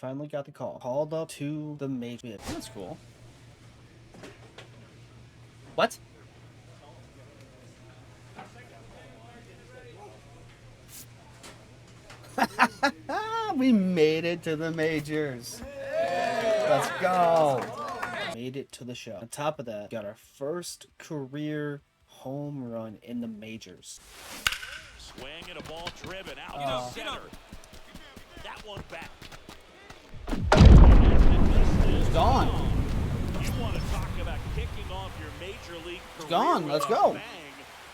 Finally got the call. Called up to the major. That's cool. What? We made it to the majors. Let's go. Made it to the show. On top of that, got our first career home run in the majors. Swing and a ball driven out to center. That one back. It's gone. You want to talk about kicking off your major league career? It's gone. Let's with a go. bang.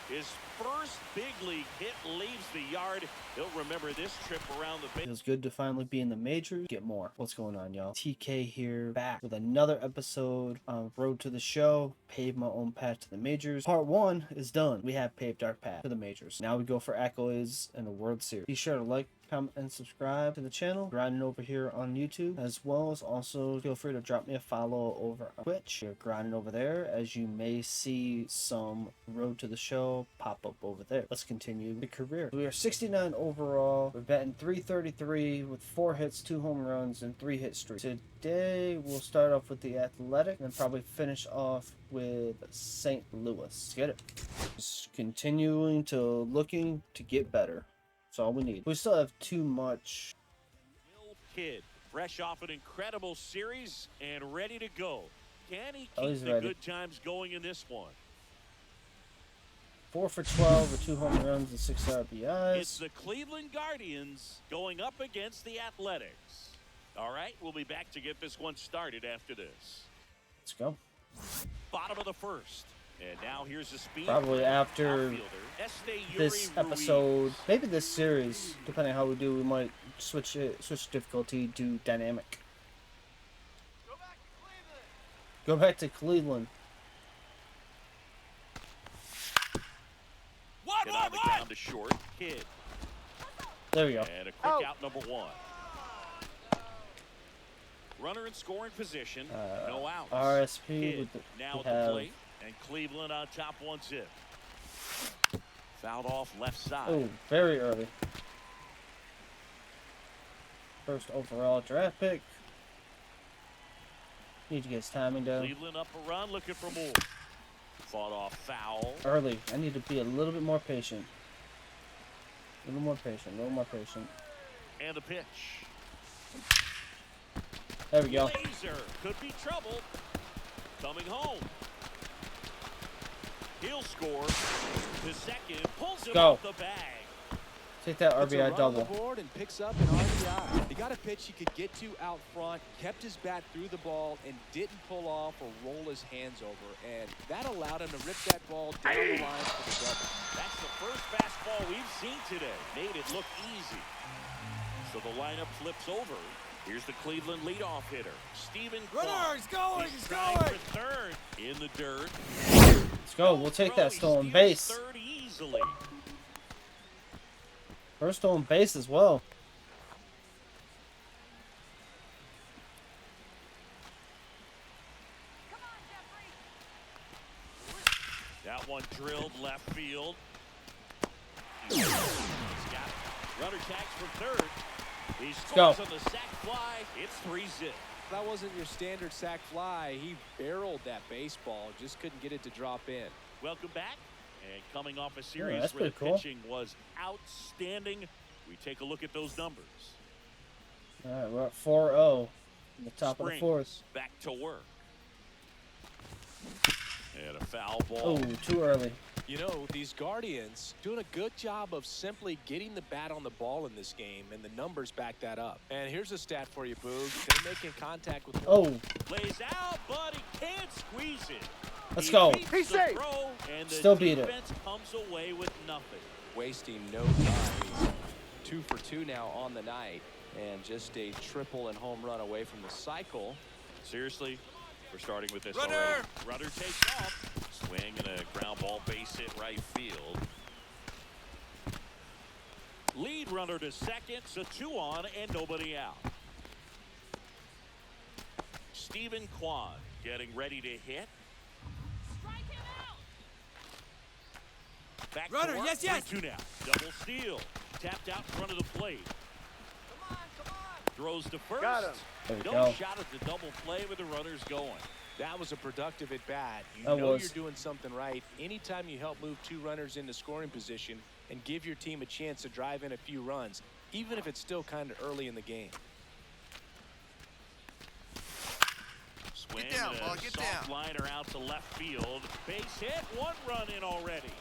His first big league hit leaves the yard. He'll remember this trip around the base. Feels good to finally be in the majors. Get more. What's going on, y'all? TK here, back with another episode on Road to the Show. Paved my own path to the majors. Part 1 is done. We have paved our path to the majors. Now we go for accolades and a World Series. Be sure to like, comment, and subscribe to the channel. Grinding over here on YouTube, as well as also feel free to drop me a follow over on Twitch. You're grinding over there, as you may see some Road to the Show pop up over there. Let's continue the career. We are 69 overall. We're batting .333 with 4 hits, 2 home runs, and 3 hit streaks. Today we'll start off with the Athletic and probably finish off with St. Louis. Let's get it. Just continuing to looking to get better. That's all we need. We still have too much. Will Kidd, fresh off an incredible series and ready to go. Can he Oh, keep he's the ready. good times going in this one? 4 for 12 with 2 home runs and 6 RBIs. It's the Cleveland Guardians going up against the Athletics. All right, we'll be back to get this one started after this. Let's go. Bottom of the first. And now here's the speed. Probably after this episode, maybe this series, depending on how we do, we might switch difficulty to dynamic. Go back to Cleveland. Down to short. Kidd. There we go. And a quick out number 1. Runner in scoring position. No outs. RSP with now at the plate. And Cleveland on top 1-0. Fouled off left side. Oh, very early. First overall draft pick. Need to get his timing down. Cleveland up a run, looking for more. Fought off foul. Early. I need to be a little bit more patient. A little more patient. A little more patient. And the pitch. There we go. Laser could be trouble. Coming home. He'll score. The second pulls him off the bag. Take that RBI double. Board and picks up an RBI. He got a pitch he could get to out front, kept his bat through the ball, and didn't pull off or roll his hands over. And that allowed him to rip that ball down the line for the double. That's the first fastball we've seen today. Made it look easy. So the lineup flips over. Here's the Cleveland leadoff hitter, Steven Kwan. Runner, he's going, he's going. For third in the dirt. Let's go. We'll take that stolen base. Third easily. First stolen base as well. That one drilled left field. He's got it. Runner tags from third. He scores on the sac fly. It's 3-0. That wasn't your standard sac fly. He barreled that baseball, just couldn't get it to drop in. Welcome back. And coming off a series that's where the pretty cool. pitching was outstanding, we take a look at those numbers. All right, we're at 4-0 in the top of the 4th. Back to work. And a foul ball. Oh, too early. You know, these Guardians doing a good job of simply getting the bat on the ball in this game, and the numbers back that up. And here's a stat for you, Boog. They're making contact with. Oh. Lays out, but he can't squeeze it. Let's go. He's safe. Still beat it. Defense comes away with nothing. Wasting no time. He's 2 for 2 now on the night, and just a triple and home run away from the cycle. Seriously, we're starting with this Runner! already. Runner takes off. Swing and a ground ball base hit right field. Lead runner to second, so 2 on and nobody out. Steven Kwan getting ready to hit. Back Runner, to work. yes. 3-2 now. Double steal. Tapped out in front of the plate. Come on. Throws to first. Got him. There we No go. shot at the double play with the runners going. That was a productive at bat. You That know was. you're doing something right. Anytime you help move 2 runners into scoring position and give your team a chance to drive in a few runs, even if it's still kind of early in the game. Swing Get down, and ball, a get soft down. liner out to left field. Base hit, 1 run in already.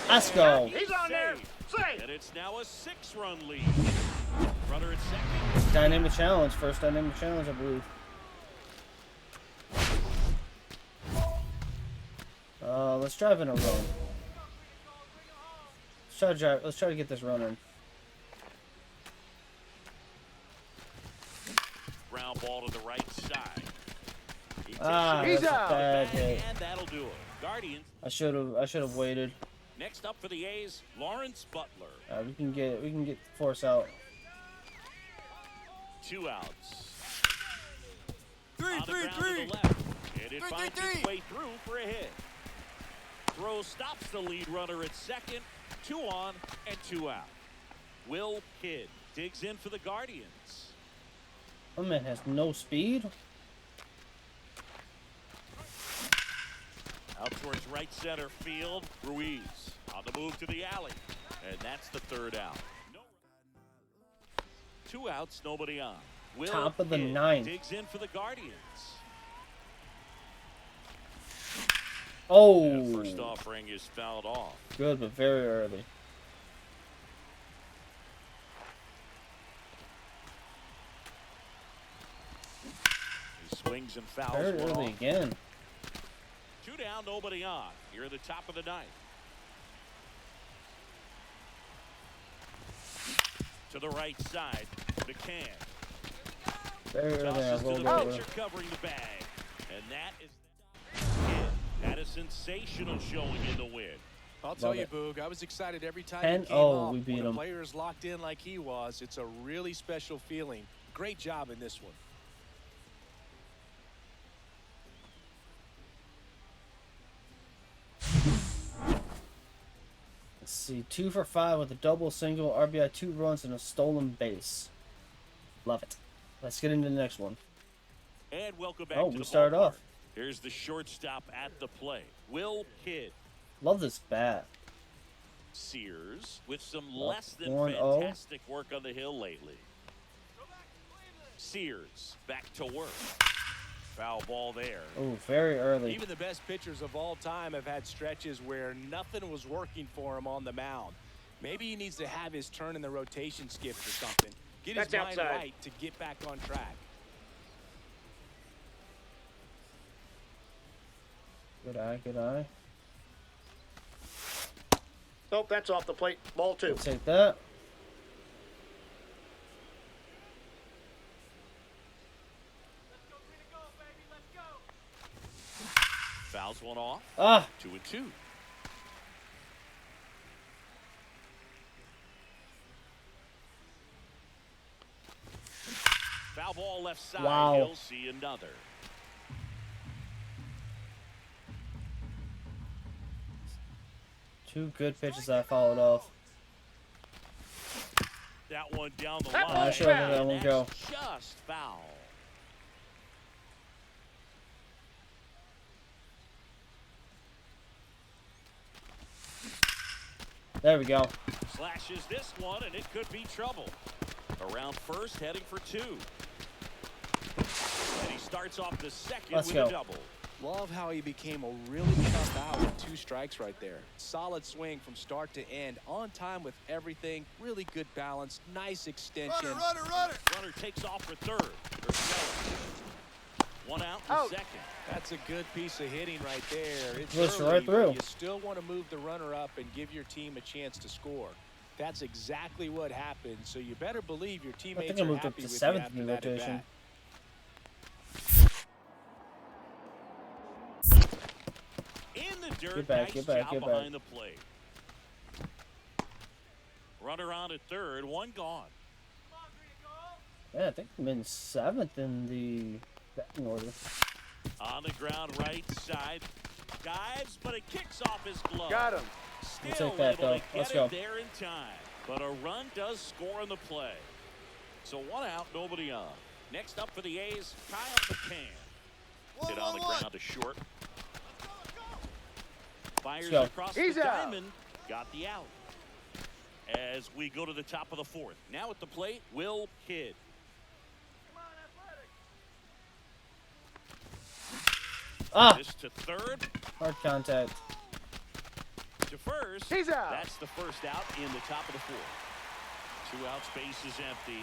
Let's go. He's on there. Say. And it's now a 6-run lead. Runner at second. Dynamic challenge. First dynamic challenge, I believe. Let's drive in a run. Let's try to get this running. Ground ball to the right side. He takes Ah, it He's that's a out. bad hit. and that'll do it. Guardians. I should have waited. Next up for the A's, Lawrence Butler. We can get force out. 2 outs. Three, On the three, ground three. to the left. And it Three, finds three, its three. way through for a hit. Throw stops the lead runner at second. 2 on and 2 out. Will Kidd digs in for the Guardians. My man has no speed. Out towards right center field. Ruiz on the move to the alley. And that's the 3rd out. 2 outs, nobody on. Will Top of the Kidd 9th. digs in for the Guardians. Oh, And first offering is fouled off. good, but very early. He swings and fouls Very one early off. again. 2 down, nobody on. Here at the top of the 9th. To the right side, McCann. Very early. I Tosses to rolled the over. pitcher covering the bag. And that is it. Had a sensational showing in the win. I'll tell Love you, it. Boog, I was excited every time 10-0, he came up. we beat when him. a player is locked in like he was, it's a really special feeling. Great job in this one. Let's see, 2 for 5 with a double, single, RBI, 2 runs, and a stolen base. Love it. Let's get into the next one. And welcome back Oh, to we the started ballpark. off. Here's the shortstop at the plate. Will Kidd. Love this bat. Sears with some Well, less than 1-0. fantastic work on the hill lately. Sears back to work. Foul ball there. Oh, very early. Even the best pitchers of all time have had stretches where nothing was working for him on the mound. Maybe he needs to have his turn in the rotation skipped or something. Get his That's mind outside. right to get back on track. Good eye, good eye. Nope, that's off the plate. Ball 2. Take that. Fouls one off. Ah, 2-2. Foul ball left side. Wow. He'll see another. two good pitches I followed off. That one down the That line. one's I should have let that and one that's go. just foul. There we go. Slashes this one, and it could be trouble. Around first, heading for 2. And he starts off the second Let's with go. a double. Love how he became a really tough out with 2 strikes right there. Solid swing from start to end. On time with everything. Really good balance. Nice extension. Runner takes off for third. Or second. 1 out and Out. second. That's a good piece of hitting right there. It's Pushed early, right through. but you still want to move the runner up and give your team a chance to score. That's exactly what happened. So you better believe your teammates I think I are moved up happy to with you 7th after in the that at rotation. bat. In the dirt, Get back, nice get back, job get back. behind the plate. Runner on at third, 1 gone. Yeah, I think I'm in 7th in the batting order. On the ground, right side. Dives, but it kicks off his glove. Got him. Still take that, able though. to get Let's it go. there in time. But a run does score on the play. So 1 out, nobody on. Next up for the A's, Kyle McCann. Hit on the ground to short. Fires across the diamond. Got the out. As we go to the top of the 4th. Now at the plate, Will Kidd. This to 3rd. Hard contact. To 1st. He's out. That's the 1st out in the top of the 4th. 2 outs, bases empty.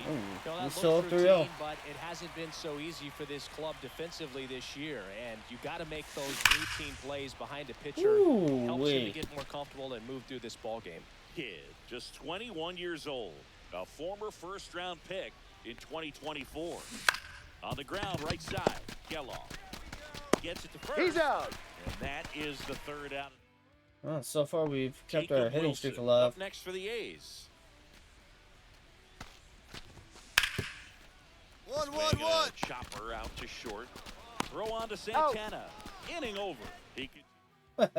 He's still 3-0. But it hasn't been so easy for this club defensively this year. And you got to make those routine plays behind a pitcher. Helps him to get more comfortable and move through this ball game. Kidd, just 21 years old. A former 1st-round pick in 2024. On the ground, right side. Kellogg gets it to 1st. He's out. And that is the 3rd out. Well, so far we've kept Jacob our hitting Wilson streak alive. Up next for the A's. 1-1-1. Chopper out to short. Throw on to Santana. Inning over. He could...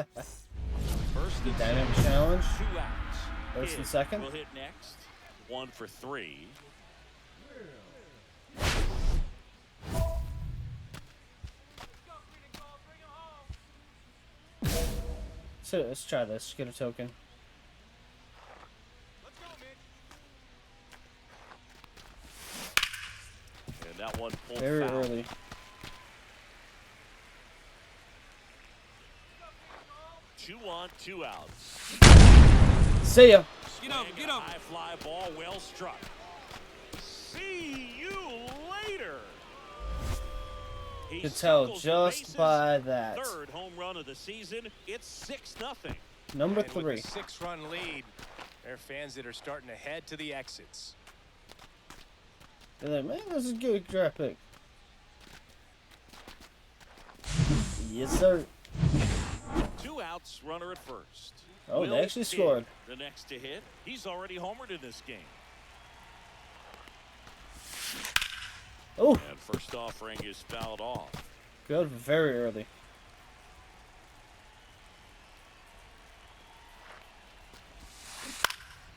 First and Dynamic second. challenge. 2 outs. First and Kidd second. will hit next. 1 for 3. So let's try this. Get a token. And that one pulled Very foul. early. Two on, 2 outs. See ya. Get up. High fly ball, well struck. See you later. He Could tell circles the just bases. by that. 3rd home run of the season. It's 6-0. Number And with 3. a 6-run lead, there are fans that are starting to head to the exits. They're like, man, this is a good draft pick. Yes, sir. 2 outs, runner at 1st. Oh, they Will actually Kidd, scored. The next to hit. He's already homered in this game. Oh, And first offering is fouled off. good. Very early.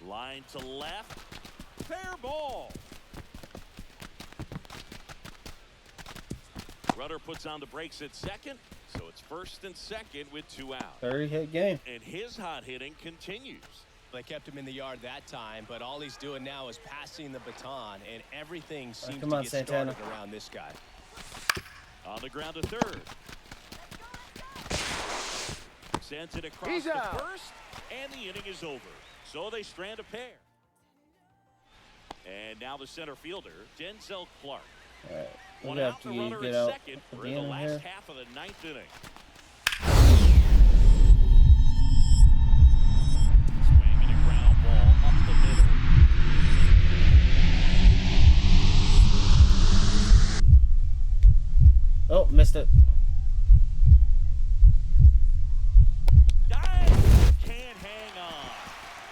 Line to left. Fair ball. Rudder puts on the brakes at 2nd, so it's 1st and 2nd with 2 outs. 30-hit game. And his hot hitting continues. They kept him in the yard that time, but all he's doing now is passing the baton, and everything seems come to on, get Santana. started around this guy. On the ground to 3rd. Sends it across He's to out. 1st, and the inning is over. So they strand a pair. And now the center fielder, Denzel Clark. All right. We're 1 gonna out, have the to runner get at out 2nd. at We're the in the end last here. half of the 9th inning. Swinging a ground ball up the middle. Oh, missed it. Dive! Can't hang on.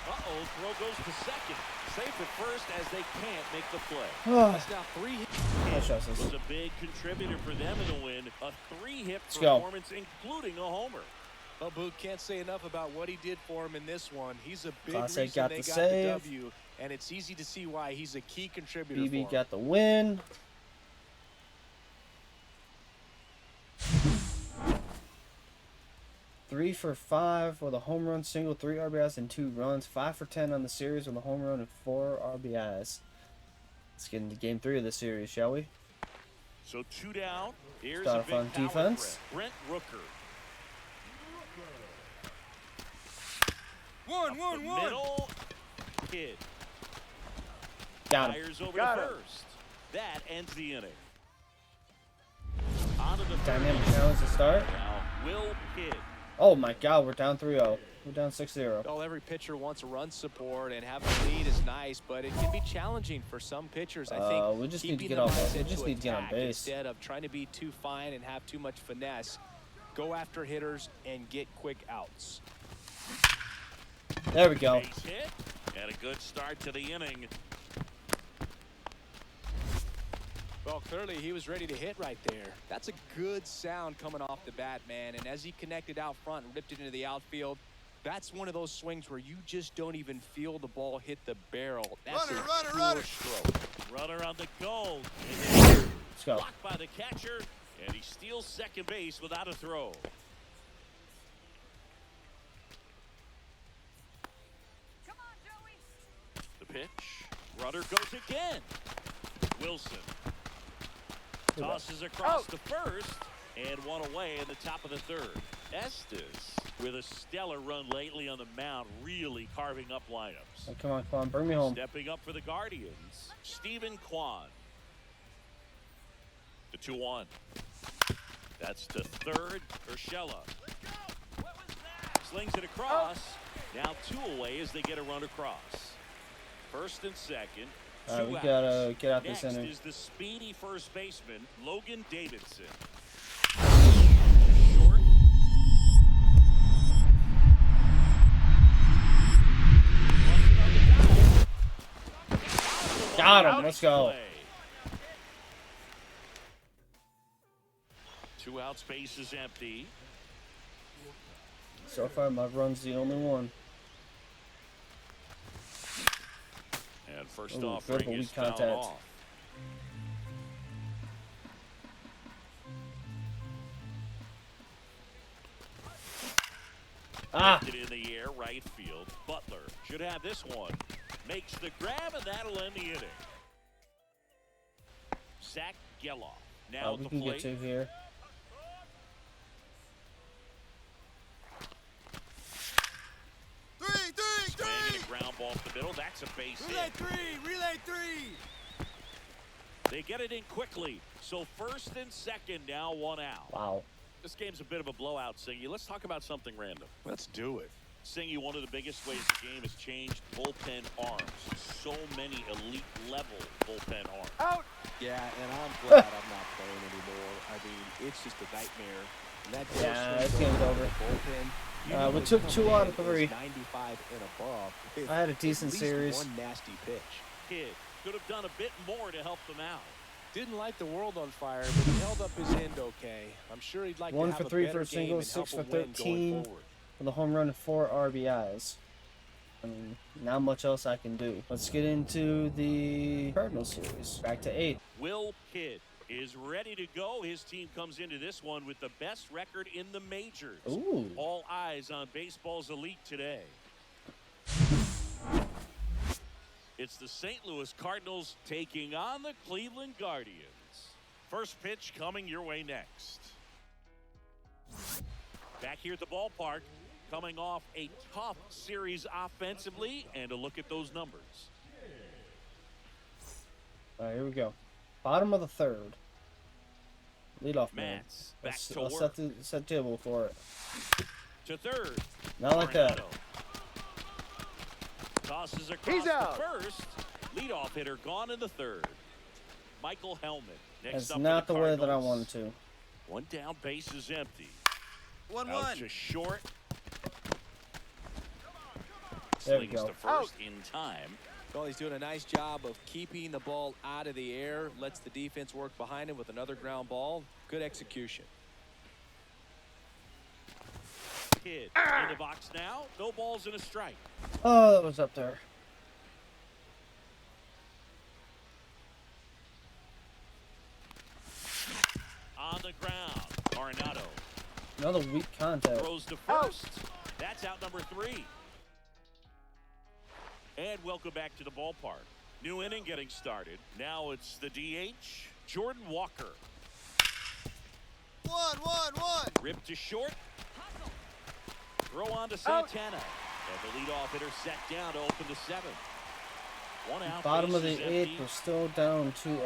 Uh-oh, throw goes to 2nd. Safe at 1st as they can't make the play. That's now 3 hits. Nice shots. Was a big contributor for them in the win. A 3-hit go. performance, including a homer. Well, Boog can't say enough about what he did for him in this one. He's a big Clase reason got they the got save. the W, and it's easy to see why he's a key contributor for BB him. got the win. Three for 5 with a home run, single, 3 RBIs, and 2 runs. 5 for 10 on the series with a home run and 4 RBIs. Let's get into game 3 of the series, shall we? So 2 down. Here's Start a off big on power defense. threat. Brent Rooker. 1-1-1. Middle. Kidd. Got him. Fires over Got to him. 1st. That ends the inning. On to the Dynamic 3rd. challenge to start. Now, Will Kidd. Oh my god, we're down 3-0. We're down 6-0. Well, every pitcher wants a run support, and having a lead is nice, but it can be challenging for some pitchers. I think we just need to keeping get the off. mindset We just to need to get on attack base. instead of trying to be too fine and have too much finesse. Go after hitters and get quick outs. There we go. Base hit. And a good start to the inning. Well, clearly he was ready to hit right there. That's a good sound coming off the bat, man. And as he connected out front and ripped it into the outfield, That's one of those swings where you just don't even feel the ball hit the barrel. That's Runner. stroke. Runner on the goal. Let's go. Blocked by the catcher, and he steals second base without a throw. Come on, Joey. The pitch. Runner goes again. Wilson tosses across the first, and one away in the top of the third. Estes, with a stellar run lately on the mound, really carving up lineups. Oh, come on, bring me home. Stepping up for the Guardians, Stephen Kwan. The 2-1. That's to third, Urshela. Slings it across. Now 2 away as they get a run across. First and second. We gotta get out Next this inning. is the speedy first baseman, Logan Davidson. Short. Got him. Let's go. Play. 2 outs, base is empty. So far, my run's the only one. And first Ooh, offering good, but is weak fouled contact. off. Lifted in the air, right field. Butler should have this one. Makes the grab, and that'll end the inning. Zach Geloff now at We the can get plate. to here. Swinging a ground ball up the middle. That's a base hit. Relay three. They get it in quickly. So first and second, now 1 out. Wow. This game's a bit of a blowout, Singy. Let's talk about something random. Let's do it. Singy, one of the biggest ways the game has changed, bullpen arms. So many elite level bullpen arms. Out. Yeah, and I'm glad I'm not playing anymore. I mean, it's just a nightmare. And that Yeah, swing this game's goes over. to the bullpen. You We know it's took coming 2 out in of is 3. 95 and above. with I had a at decent least series. One nasty pitch. Kid could have done a bit more to help them out. Didn't light the world on fire, but he held up his end okay. I'm sure he'd like 1 to have for a 3 better for a single, game and 6 for help 'em win going 13 forward. with a home run and 4 RBIs. I mean, not much else I can do. Let's get into the Cardinal series. Back to 8. Will Kidd is ready to go. His team comes into this one with the best record in the majors. Ooh. All eyes on baseball's elite today. It's the St. Louis Cardinals taking on the Cleveland Guardians. First pitch coming your way next. Back here at the ballpark, coming off a tough series offensively, and a look at those numbers. All right, here we go. Bottom of the 3rd. Leadoff man. Mats back Let's, to let's work. set table for it. To third. Not like that. Arenado. Tosses across He's out. the first. Leadoff hitter gone in the 3rd. Michael Hellman next That's up for not the way that I Cardinals. wanted to. One down, base is empty. 1-1. Out to short. There we Slings go. to first in time. Well, he's doing a nice job of keeping the ball out of the air, lets the defense work behind him with another ground ball. Good execution. Kidd in the box now. No balls and a strike. Oh, that was up there. On the ground. Arenado Another weak contact. throws to first. That's out number 3. And welcome back to the ballpark. New inning getting started. Now it's the DH, Jordan Walker. 1-1-1. Ripped to short. Throw on to Santana. And the leadoff hitter set down to open the 7th. 1 out. Bottom of base the is 8th, empty. we're still down 2-0.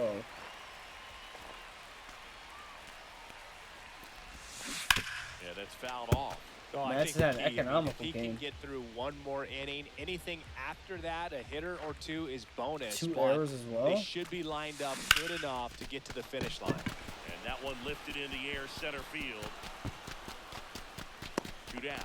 Yeah, that's fouled off. Oh, I That's think an the key, economical if he game. can get through one more inning, anything after that, a hitter or 2 is bonus. 2 but errors as well. They should be lined up good enough to get to the finish line. And that one lifted in the air, center field. 2 down.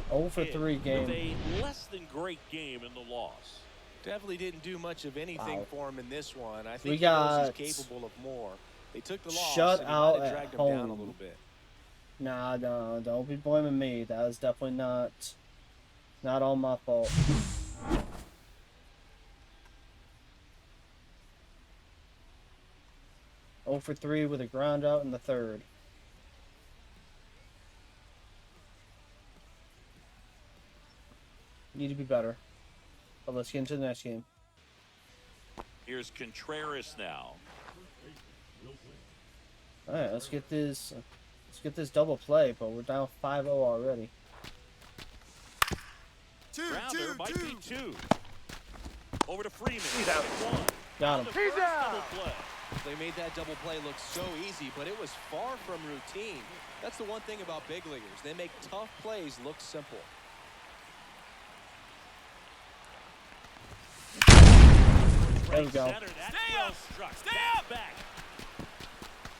0 for 3 With game. a less than great game in the loss. Definitely didn't do much of anything Wow. for him in this one. I think We he knows got he's capable of more. They took the loss. shut and he out might have at dragged him down a home. little bit. Nah, no, don't be blaming me. That was definitely not all my fault. Oh for 3 with a ground out in the third. Need to be better. But let's get into the next game. Here's Contreras now. All right, let's get this double play. But we're down 5-0 already. Grounder might be 2. Over to Freeman. He's out. 1. Got him. He's out. They made that double play look so easy, but it was far from routine. That's the one thing about big leaguers. They make tough plays look simple. There we go. Stay up. Stay up. Back.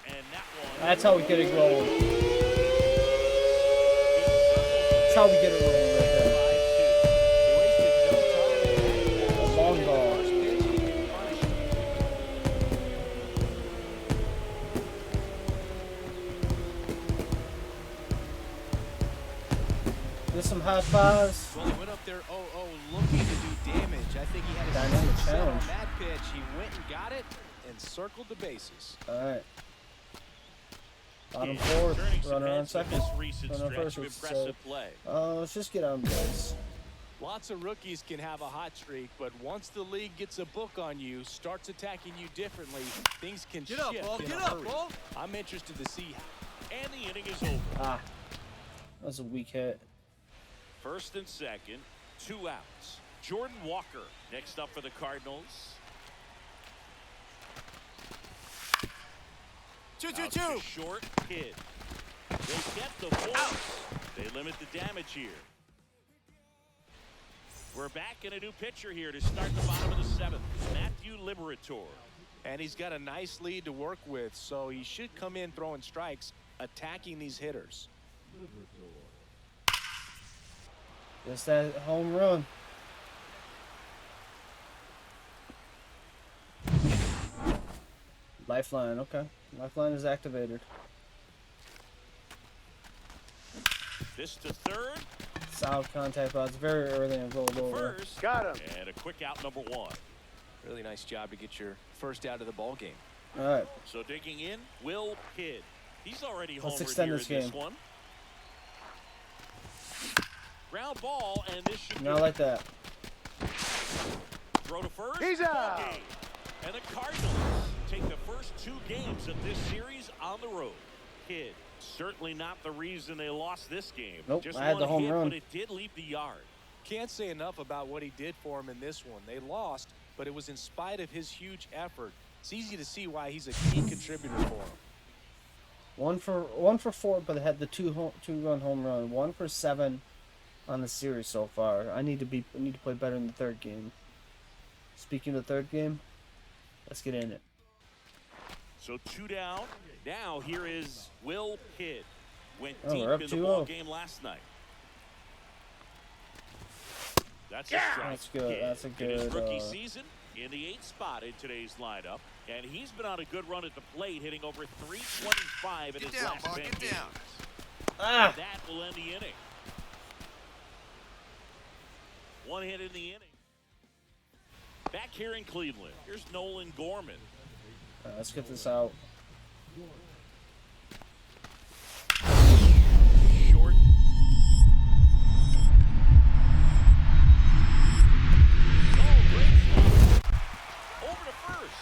And that one. That's how we get it rolling. That's how we get it rolling right there. A long ball. There's some high fives. Well, he went up there 0-0 looking to do damage. I think he had a Dynamic set on challenge. that pitch. He went and got it and circled the bases. All right. Bottom fourth, runner on second, Recent runner on stretch first. of So, impressive play. let's just get on base. Lots of rookies can have a hot streak, but once the league gets a book on you, starts attacking you differently, things can Get up, shift Ball. in Get a up, hurry. Ball. I'm interested to see how. And the inning is over. Ah, that was a weak hit. First and second, 2 outs. Jordan Walker next up for the Cardinals. 2-2-2. Out to short, Kid. They get the ball. They limit the damage here. We're back in a new pitcher here to start the bottom of the 7th. Matthew Liberatore. And he's got a nice lead to work with, so he should come in throwing strikes, attacking these hitters. Just that home run. Lifeline, okay. Lifeline is activated. This to third. Solid contact, but it's very early and rolled over. First. Got him. And a quick out, number 1. Really nice job to get your first out of the ball game. All right. So digging in, Will Kidd. He's already Let's homered extend here this in this game. one. Ground ball, and this should Not be like that. throw to first. He's out. Ball game. And the Cardinals take the first 2 games of this series on the road. Kidd, certainly not the reason they lost this game. Nope, Just I had one the home hit, run. but it did leave the yard. Can't say enough about what he did for him in this one. They lost, but it was in spite of his huge effort. It's easy to see why he's a key contributor for him. 1 for 4, but they had the 2-run home run. 1 for 7 on the series so far. I need to play better in the third game. Speaking of the third game, let's get in it. So 2 down. Now here is Will Kidd. Went Oh, deep we're up in the 2-0. ball game last night. That's a strike. That's good. Kidd That's a in his good, rookie season in the 8th spot in today's lineup, and he's been on a good run at the plate, hitting over 325 in Get his down, last Ball. 10 Get games. down. Ah! That will end the inning. 1 hit in the inning. Back here in Cleveland, here's Nolan Gorman. All right, let's get this out. Short. Oh, great swing. Over to first.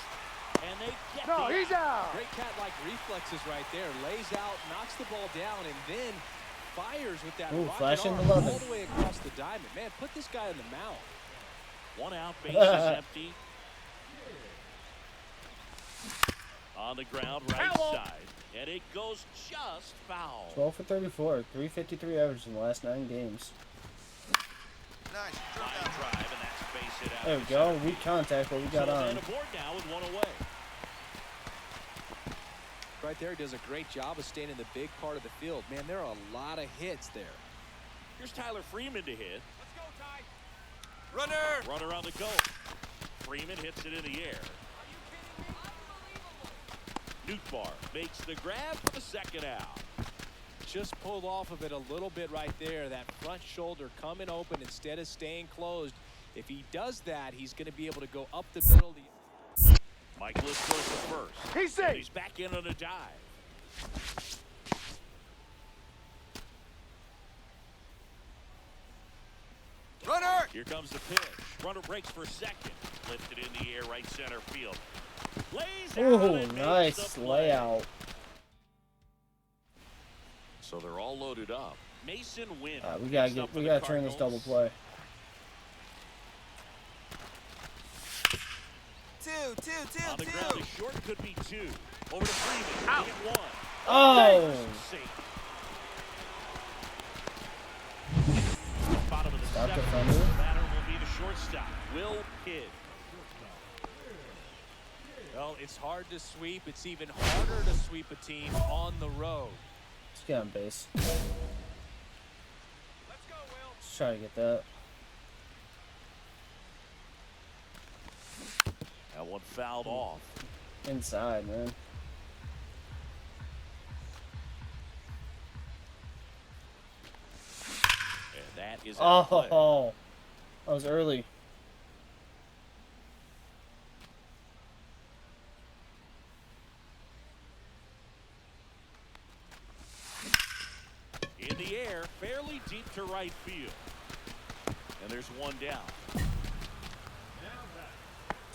And they get No, the he's out. Great cat-like reflexes right there. Lays out, knocks the ball down, and then fires with that Ooh, rocket flashing arm the lovin'. all the way across the diamond. Man, put this guy in the mound. 1 out, base is empty. On the ground, right Foul. side. And it goes just foul. 12 for 34, 353 average in the last 9 games. Nice. Throw Line down. drive, and that's base hit out. There we go. Weak contact, but we got So on. on aboard now with 1 away. Right there, he does a great job of staying in the big part of the field. Man, there are a lot of hits there. Here's Tyler Freeman to hit. Let's go, Ty. Runner. Runner on the go. Freeman hits it in the air. Are you kidding me? Unbelievable. Newtbar makes the grab for the second out. just pulled off of it a little bit right there. That front shoulder coming open instead of staying closed. If he does that, he's going to be able to go up the middle. Michael is towards the first. He's And safe. he's back in on a dive. Runner. Here comes the pitch. Runner breaks for second. Lifted in the air, right center field. Lays out Oh, and makes nice the play. layout. So they're all loaded up. Mason wins. We gotta turn this double play. Two, On the ground, the short could be two. Over to Freeman. Out. Hit one. Oh, Safe. Bottom of the Stop seventh. defender. The batter will be the shortstop, Will Kidd. Well, it's hard to sweep. It's even harder to sweep a team on the road. let's get on base. Let's go, Will. Let's try to get that. That one fouled off. Inside, man. And that is out of play. Oh, that was early. In the air, fairly deep to right field. And there's one down.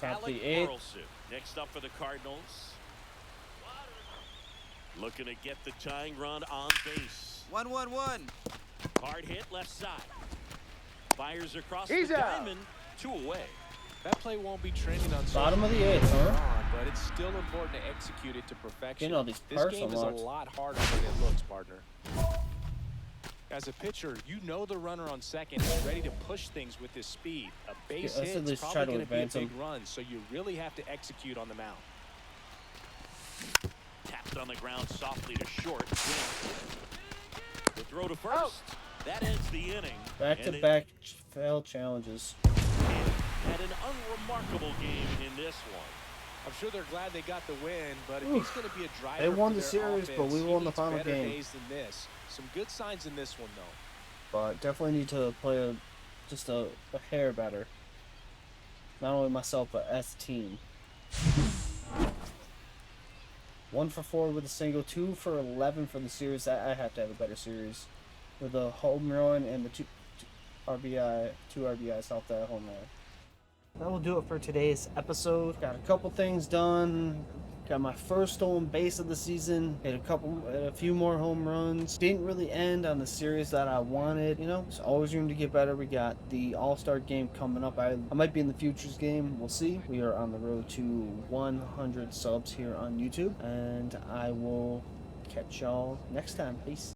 Top Alec the eighth. Burleson next up for the Cardinals. Looking to get the tying run on base. 1-1-1. Hard hit left side. Fires across He's the out. diamond. 2 away. That play won't be trending on social Bottom of the media eighth, later huh? on, but it's still important to execute it to perfection. Getting all these This perks game is a unlocked. lot harder than it looks, partner. As a pitcher, you know the runner on second is ready to push things with his speed. A base let's at hit is least try probably to going to be a advance big him. run, so you really have to execute on the mound. Tapped on the ground softly to short. The throw to first. That ends the inning. Back And to it back failed challenges. had an unremarkable game in this one. I'm sure they're glad they got the win, but if he's going to be a driver They won for the their series, but offense, we he won the needs final better game. days than this. Some good signs in this one, though. But definitely need to play just a hair better. Not only myself, but as a team. 1 for 4 with a single, 2 for 11 for the series. I have to have a better series with a home run and the two RBIs off that home run. That will do it for today's episode. Got a couple things done. Got my first stolen base of the season. Hit a few more home runs. Didn't really end on the series that I wanted. You know, there's always room to get better. We got the All-Star game coming up. I might be in the Futures game. We'll see. We are on the road to 100 subs here on YouTube. And I will catch y'all next time. Peace.